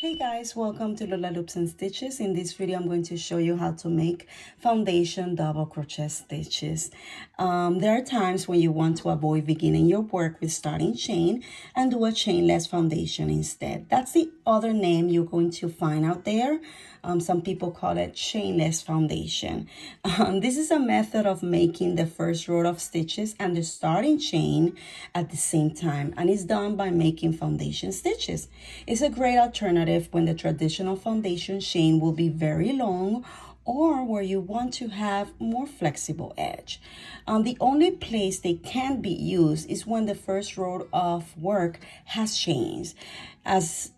Hey guys, welcome to Lola Loops and Stitches. In this video, I'm going to show you how to make foundation double crochet stitches. There are times when you want to avoid beginning your work with starting chain and do a chainless foundation instead. That's the other name you're going to find out there. Some people call it chainless foundation. This is a method of making the first row of stitches and the starting chain at the same time, and it's done by making foundation stitches. It's a great alternative when the traditional foundation chain will be very long or where you want to have more flexible edge. The only place they can be used is when the first row of work has chains, as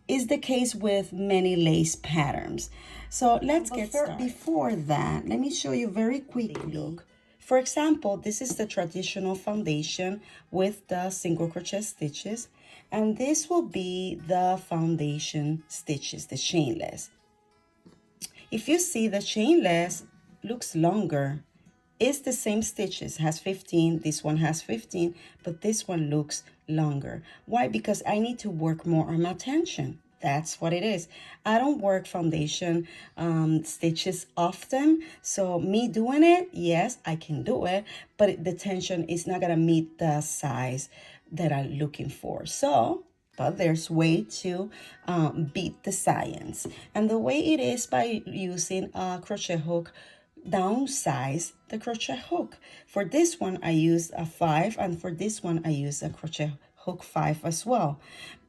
is the case with many lace patterns. So let's get started. Before that, let me show you very quickly. For example, this is the traditional foundation with the single crochet stitches, and this will be the foundation stitches, the chainless. If you see, the chainless looks longer. It's the same stitches, has 15, this one has 15, but this one looks longer. Why? Because I need to work more on my tension. That's what it is. I don't work foundation stitches often, so me doing it, yes, I can do it, but the tension is not gonna meet the size that I'm looking for. So, but there's way to beat the science. And the way it is by using a crochet hook, downsize the crochet hook. For this one, I use a 5, and for this one, I use a crochet hook 5 as well.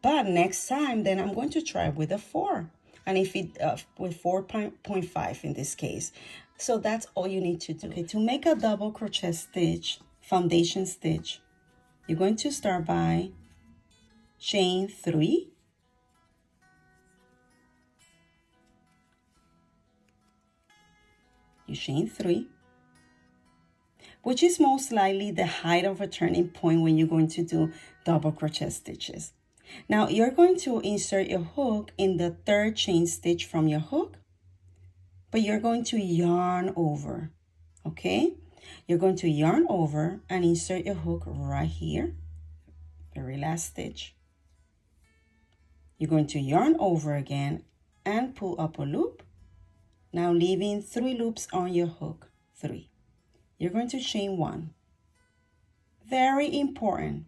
But next time, then I'm going to try with a 4, and if it with 4.5 in this case. So that's all you need to do. Okay, to make a double crochet stitch, foundation stitch, you're going to start by chain 3. You chain 3, which is most likely the height of a turning point when you're going to do double crochet stitches. Now you're going to insert your hook in the 3rd chain stitch from your hook, but you're going to yarn over, okay? You're going to yarn over and insert your hook right here, very last stitch. You're going to yarn over again and pull up a loop, now leaving 3 loops on your hook, 3. You're going to chain 1. Very important,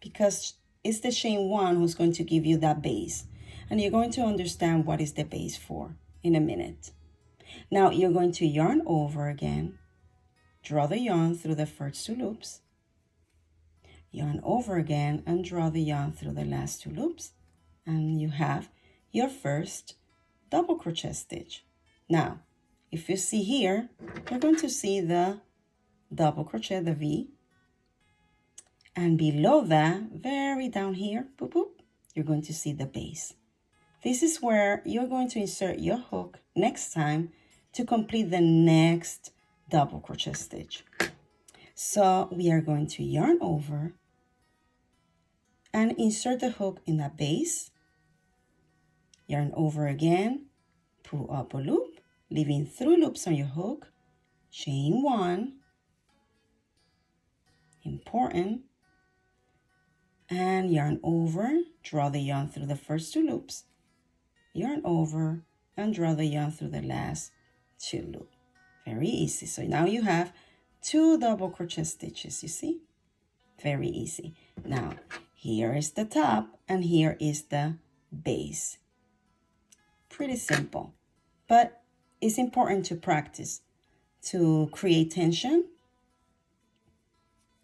because it's the chain 1 who's going to give you that base, and you're going to understand what is the base for in a minute. Now you're going to yarn over again, draw the yarn through the first 2 loops, yarn over again and draw the yarn through the last 2 loops, and you have your first double crochet stitch. Now, if you see here, you're going to see the double crochet, the V, and below that, very down here, boop, boop, you're going to see the base. This is where you're going to insert your hook next time to complete the next double crochet stitch. So we are going to yarn over and insert the hook in that base, yarn over again, pull up a loop, leaving 3 loops on your hook, chain 1, important, and yarn over, draw the yarn through the first 2 loops, yarn over and draw the yarn through the last 2 loops. Very easy. So now you have 2 double crochet stitches, you see? Very easy. Now, here is the top and here is the base. Pretty simple, but it's important to practice to create tension.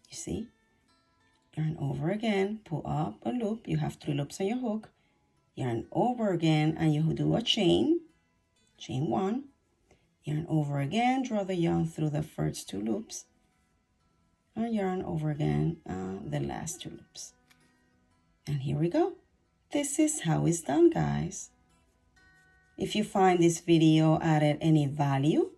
You see? Yarn over again, pull up a loop. You have 3 loops on your hook. Yarn over again and you do a chain 1. Yarn over again, draw the yarn through the first 2 loops, and yarn over again the last 2 loops. And here we go. This is how it's done, guys. If you find this video added any value,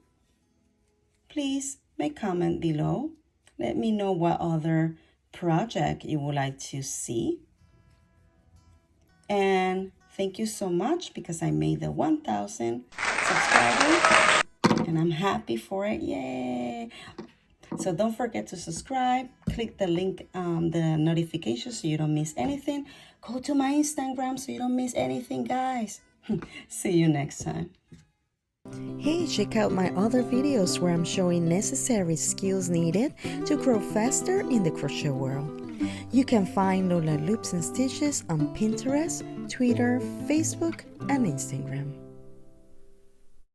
please make comment below. Let me know what other project you would like to see. And thank you so much, because I made the 1,000 subscribers and I'm happy for it. Yay! So don't forget to subscribe, click the link, the notification so you don't miss anything. Go to my Instagram so you don't miss anything, guys. See you next time. Hey, check out my other videos where I'm showing necessary skills needed to grow faster in the crochet world. You can find Lola Loops and Stitches on Pinterest, Twitter, Facebook, and Instagram.